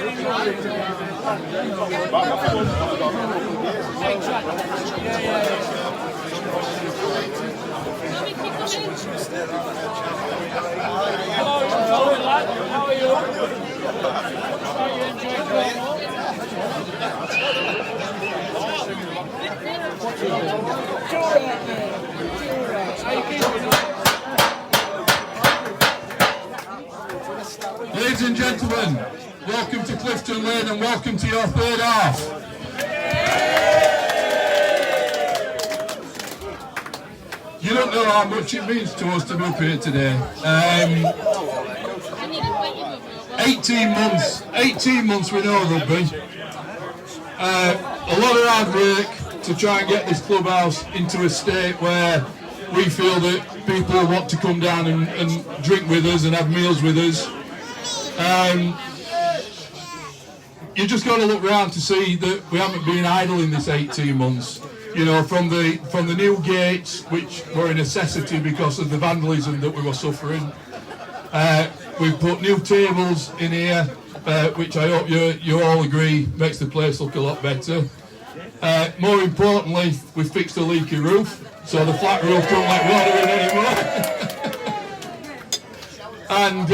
Hello, lad. How are you? How are you enjoying Cornwall? Ladies and gentlemen, welcome to Clifton Lane and welcome to your third half. You don't know how much it means to us to be up here today. 18 months we know rugby. A lot of hard work to try and get this clubhouse into a state where we feel that people want to come down and drink with us and have meals with us. You just got to look round to see that we haven't been idle in this 18 months. You know, from the new gates, which were a necessity because of the vandalism that we were suffering. We've put new tables in here, which I hope you all agree makes the place look a lot better. More importantly, we've fixed a leaky roof, so the flat roof don't let water in anymore. And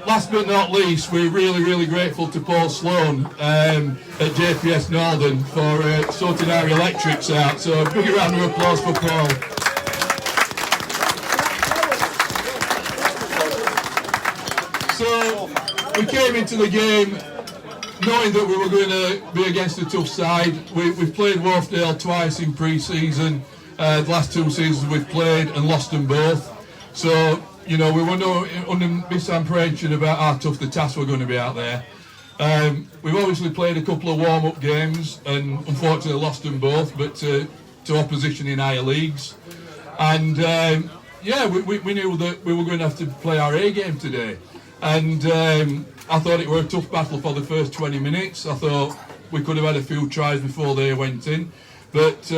last but not least, we're really grateful to Paul Sloan at JPS Northern for sorting our electrics out. So a big round of applause for Paul. So we came into the game knowing that we were going to be against a tough side. We've played Wharfedale twice in pre-season. The last 2 seasons we've played and lost them both. So, you know, we were under misapprehension about how tough the tasks were going to be out there. We've obviously played a couple of warm-up games and unfortunately lost them both, but to opposition in higher leagues. And yeah, we knew that we were going to have to play our A game today. And I thought it were a tough battle for the first 20 minutes. I thought we could have had a few tries before they went in. But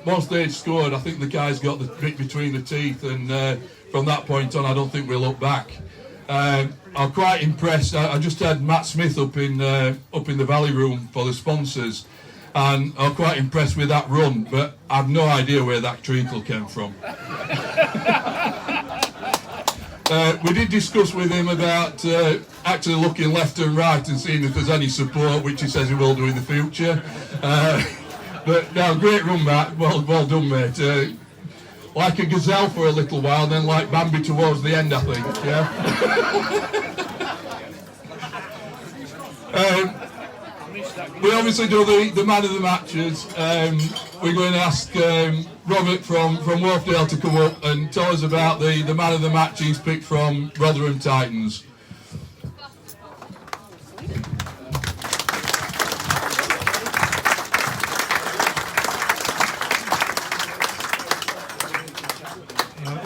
once they'd scored, I think the guys got the bit between the teeth, and from that point on, I don't think we'll look back. I'm quite impressed. I just had Matt Smith up in the Valley Room for the sponsors, and I'm quite impressed with that run. But I've no idea where that treacle came from. We did discuss with him about actually looking left and right and seeing if there's any support, which he says he will do in the future. But no, great run, Matt. Well done, mate. Like a gazelle for a little while, then like Bambi towards the end, I think. Yeah. We obviously do the man of the matches. We're going to ask Robert from Wharfedale to come up and tell us about the man of the match he's picked from Rotherham Titans.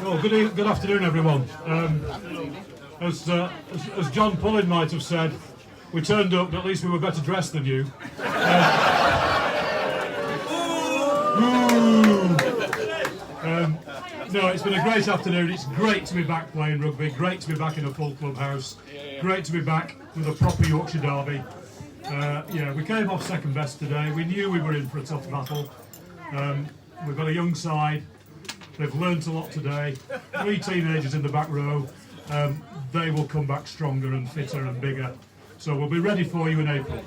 Well, good afternoon, everyone. As John Pullen might have said, we turned up, but at least we were better dressed than you. No, it's been a great afternoon. It's great to be back playing rugby, great to be back in a full clubhouse, great to be back with a proper Yorkshire derby. Yeah, we came off second best today. We knew we were in for a tough battle. We've got a young side. They've learnt a lot today. 3 teenagers in the back row. They will come back stronger and fitter and bigger. So we'll be ready for you in April.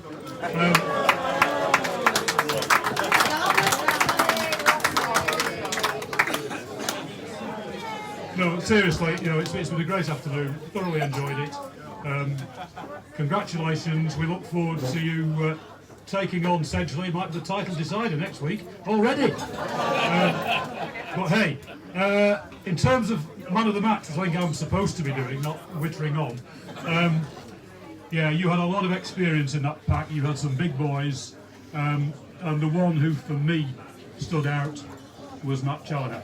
No, seriously, you know, it's been a great afternoon. Thoroughly enjoyed it. Congratulations. We look forward to you taking on Sedgley. Might be the title decider next week already. But hey, in terms of man of the match, I think I'm supposed to be doing, not wittering on. Yeah, you had a lot of experience in that pack. You had some big boys, and the one who, for me, stood out was Matt Challoner.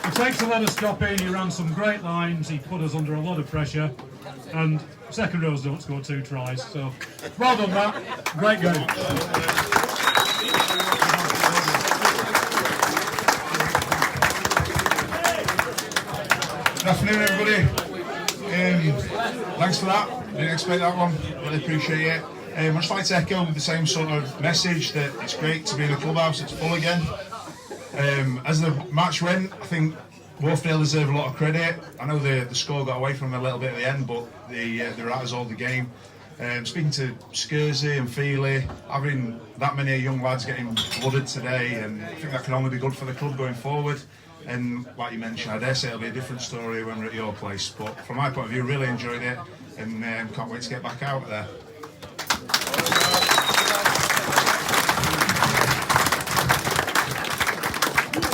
He takes a lot of stopping, he ran some great lines, he put us under a lot of pressure, and second rows don't score 2 tries, so well done, Matt. Great game. afternoon, everybody. Thanks for that. Didn't expect that one. Really appreciate it. I'd just like to echo the same sort of message that it's great to be in the clubhouse. It's full again. As the match went, I think Wharfedale deserve a lot of credit. I know the score got away from them a little bit at the end, but the Ratters hold the game. Speaking to Scursy and Feely, having that many young lads getting blooded today, and I think that can only be good for the club going forward. And like you mentioned, I dare say it'll be a different story when we're at your place. But from my point of view, really enjoyed it, and can't wait to get back out there.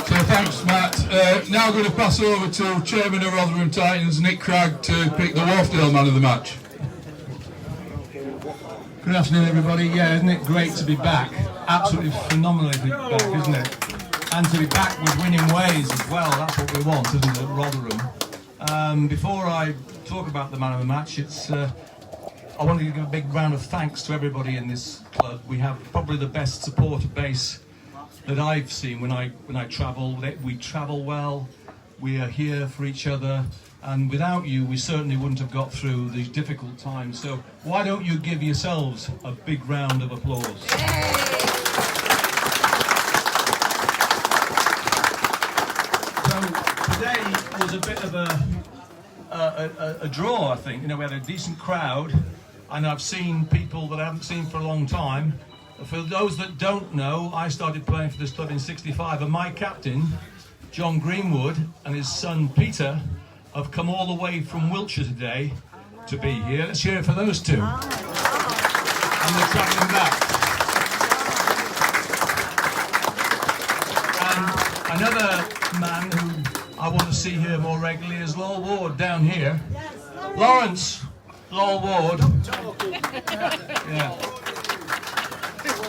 So thanks, Matt. Now I'm going to pass over to Chairman of Rotherham Titans, Nick Cragg, to pick the Wharfedale man of the match. Good afternoon, everybody. Yeah, isn't it great to be back? Absolutely phenomenal to be back, isn't it? And to be back with winning ways as well. That's what we want, isn't it, at Rotherham? Before I talk about the man of the match, I want to give a big round of thanks to everybody in this club. We have probably the best supporter base that I've seen when I travel. We travel well. We are here for each other. And without you, we certainly wouldn't have got through these difficult times. So why don't you give yourselves a big round of applause? So today was a bit of a draw, I think. You know, we had a decent crowd, and I've seen people that I haven't seen for a long time. For those that don't know, I started playing for this club in '65, and my captain, John Greenwood, and his son Peter have come all the way from Wiltshire today to be here. Let's hear it for those two. And they're travelling back. And another man who I want to see here more regularly is Lowell Ward down here. Lawrence, Lowell Ward. Yeah.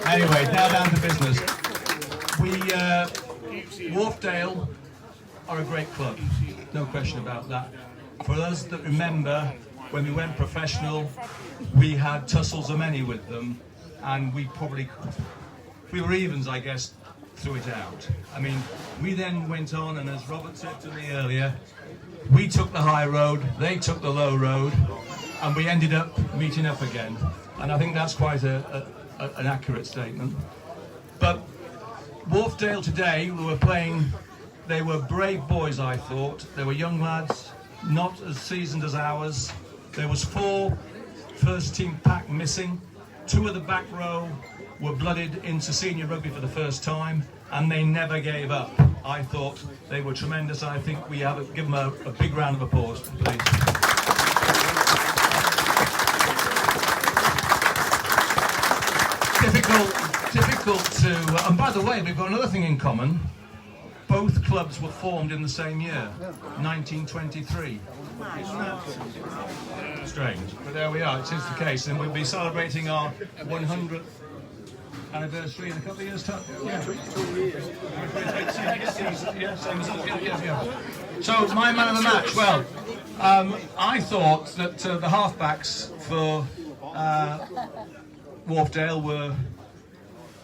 Anyway, now down to business. Wharfedale are a great club, no question about that. For us that remember, when we went professional, we had tussles of many with them, and we were evens, I guess, threw it out. I mean, we then went on, and as Robert said to me earlier, we took the high road, they took the low road, and we ended up meeting up again. And I think that's quite an accurate statement. But Wharfedale today, we were playing. They were brave boys, I thought. They were young lads, not as seasoned as ours. There was 4 first-team pack missing. 2 of the back row were blooded into senior rugby for the first time, and they never gave up. I thought they were tremendous. I think we have to give them a big round of applause, please. Difficult to... and by the way, we've got another thing in common. Both clubs were formed in the same year, 1923. Isn't that strange? But there we are, it is the case. And we'll be celebrating our 100th anniversary in a couple of years' time. Yeah. So, my man of the match. Well, I thought that the halfbacks for Wharfedale were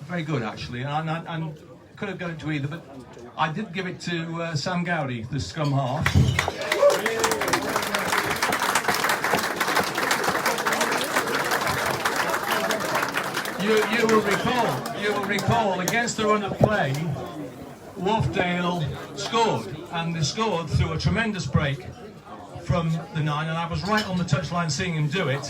very good, actually. And could have got it to either, but I did give it to Sam Gowdy, the scrum half. You will recall against the run of play, Wharfedale scored, and they scored through a tremendous break from the 9, and I was right on the touchline seeing him do it.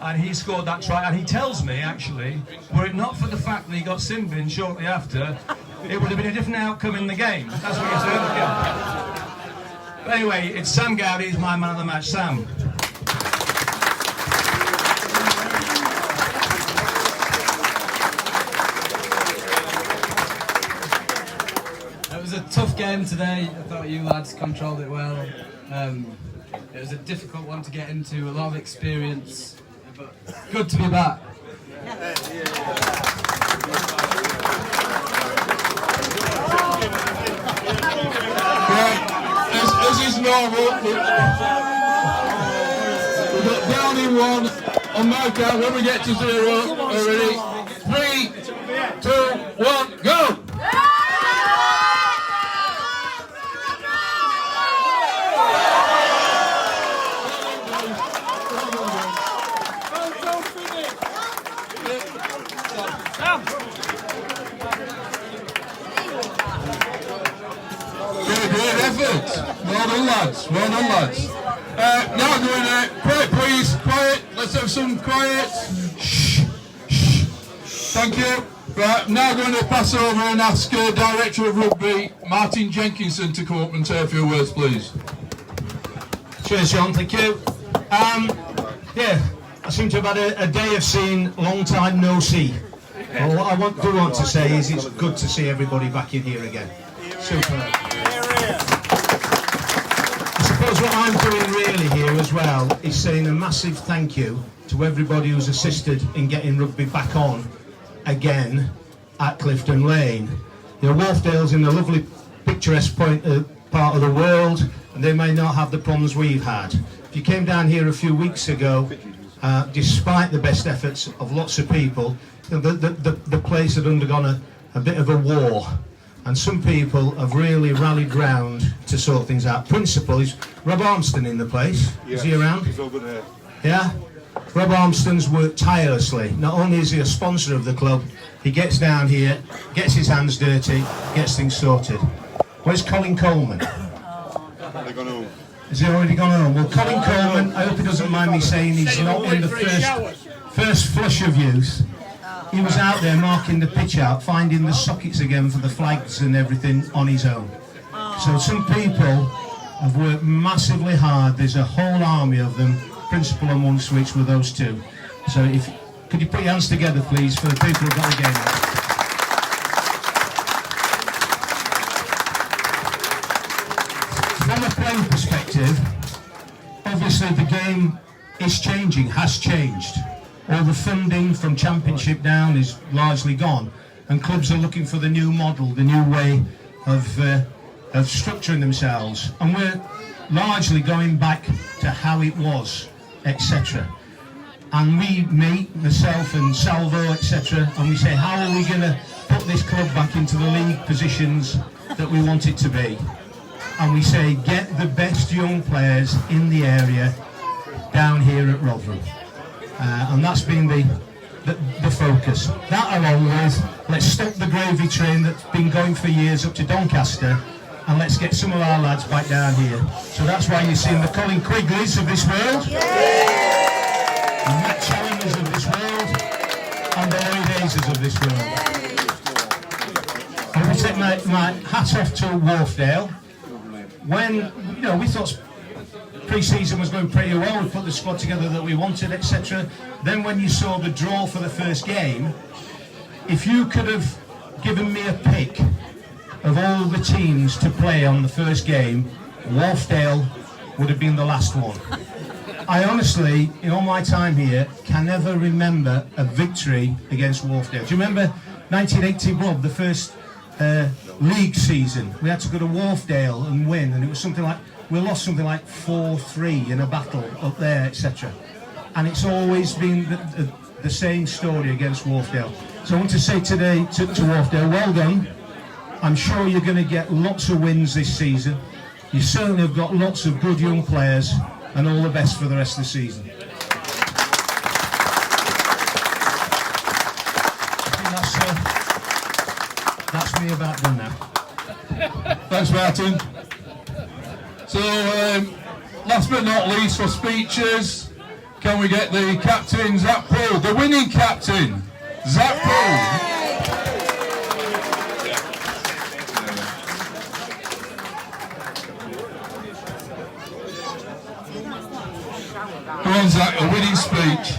And he scored that try, and he tells me, actually, were it not for the fact that he got sin-bin shortly after, it would have been a different outcome in the game. That's what he said. Yeah. But anyway, it's Sam Gowdy, he's my man of the match. Sam. It was a tough game today. I thought you lads controlled it well. It was a difficult one to get into, a lot of experience. But good to be back. As is normal, we've got down in 1 on my count. When we get to 0, already. 3, 2, 1, go! effort. Well done, lads. Well done, lads. Now going quiet, please. Quiet. Let's have some quiet. Shh. Shh. Thank you. Right, now going to pass over and ask Director of Rugby, Martin Jenkinson, to come up and say a few words, please. Cheers, John. Thank you. Yeah, I seem to have had a day of seeing, long time no see. Well, what I do want to say is it's good to see everybody back in here again. Super. I suppose what I'm doing really here as well is saying a massive thank you to everybody who's assisted in getting rugby back on again at Clifton Lane. You know, Wharfedale's in a lovely picturesque part of the world, and they may not have the problems we've had. If you came down here a few weeks ago, despite the best efforts of lots of people, the place had undergone a bit of a war, and some people have really rallied round to sort things out. Principal is Rob Armston in the place. Yeah. Is he around? He's over there. Yeah? Rob Armston's worked tirelessly. Not only is he a sponsor of the club, he gets down here, gets his hands dirty, gets things sorted. Where's Colin Coleman? They're gone home. Has he already gone home? Well, Colin Coleman, I hope he doesn't mind me saying he's not in the first flush of youth. He was out there marking the pitch out, finding the sockets again for the flags and everything on his own. So some people have worked massively hard. There's a whole army of them. Principal and one switch were those two. So could you put your hands together, please, for the people who got the game out. From a playing perspective, obviously the game is changing, has changed. All the funding from Championship down is largely gone, and clubs are looking for the new model, the new way of structuring themselves, and we're largely going back to how it was, etc. And we meet, myself and Salvo, etc., and we say, how are we going to put this club back into the league positions that we want it to be? And we say, get the best young players in the area down here at Rotherham. And that's been the focus. That along with, let's stop the gravy train that's been going for years up to Doncaster, and let's get some of our lads back down here. So that's why you're seeing the Colin Quigleys of this world, the Matt Challengers of this world, and the Lloyd Hazers of this world. I want to take my hat off to Wharfedale. When, you know, we thought pre-season was going pretty well, we put the squad together that we wanted, etc. Then when you saw the draw for the first game, if you could have given me a pick of all the teams to play on the first game, Wharfedale would have been the last one. I honestly, in all my time here, can never remember a victory against Wharfedale. Do you remember 1980, Bob, the first league season? We had to go to Wharfedale and win, and it was something like, we lost something like 4-3 in a battle up there, etc. And it's always been the same story against Wharfedale. So I want to say today to Wharfedale, well done. I'm sure you're going to get lots of wins this season. You certainly have got lots of good young players, and all the best for the rest of the season. I think that's me about done now. Thanks, Martin. So, last but not least, for speeches, can we get the captain, Zach Poole, the winning captain, Zach Poole. Come on, Zach, a winning speech.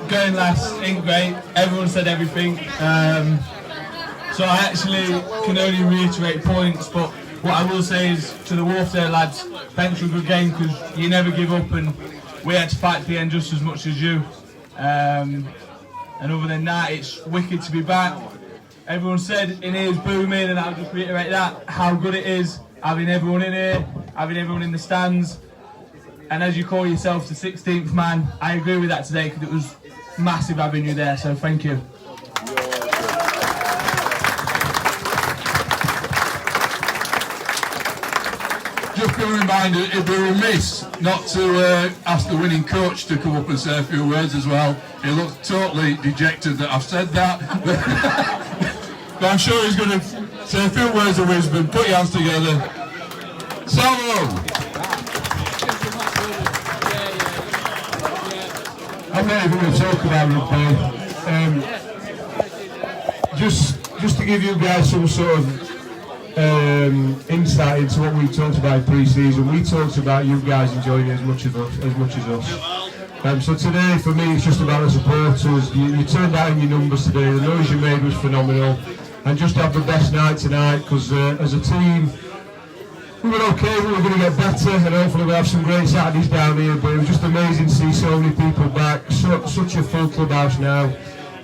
Going last ain't great. Everyone said everything. So I actually can only reiterate points, but what I will say is to the Wharfedale lads, thanks for a good game, because you never give up, and we had to fight to the end just as much as you. And other than that, it's wicked to be back. Everyone said in here is booming, and I'll just reiterate that, how good it is having everyone in here, having everyone in the stands. And as you call yourself the 16th man, I agree with that today, because it was massive having you there, so thank you. Just be reminded, it'd be remiss not to ask the winning coach to come up and say a few words as well. He looks totally dejected that I've said that. but I'm sure he's going to say a few words of wisdom. Put your hands together. Salvo! I'm not even going to talk about rugby. Just to give you guys some sort of insight into what we talked about in pre-season. We talked about you guys enjoying it as much as us. So today, for me, it's just about the supporters. You turned out in your numbers today. The noise you made was phenomenal, and just have the best night tonight. Because as a team, we were okay. We were going to get better, and hopefully we'll have some great Saturdays down here. But it was just amazing to see so many people back. Such a full clubhouse now.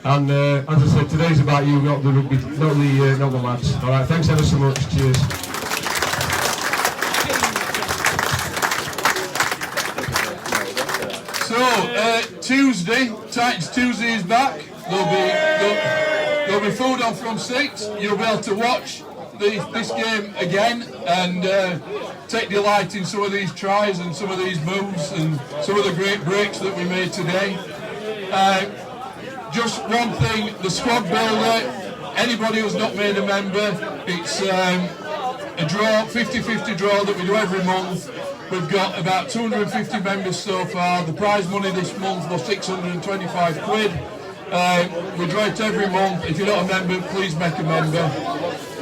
And as I said, today's about you, not the rugby, not the lads. All right, thanks ever so much. Cheers. So Tuesday, Titans Tuesday is back. There'll be food on from 6. You'll be able to watch this game again and take delight in some of these tries and some of these moves and some of the great breaks that we made today. Just one thing, the squad builder, anybody who's not made a member, it's a draw, 50-50 draw that we do every month. We've got about 250 members so far. The prize money this month was 625 quid. We draw it every month. If you're not a member, please make a member.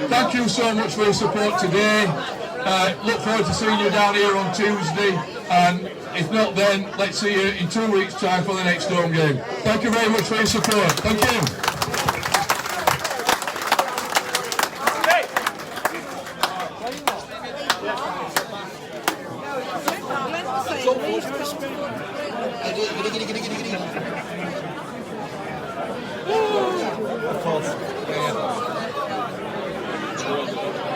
Thank you so much for your support today. Look forward to seeing you down here on Tuesday, and if not then, let's see you in 2 weeks' time for the next home game. Thank you very much for your support. Thank you. False.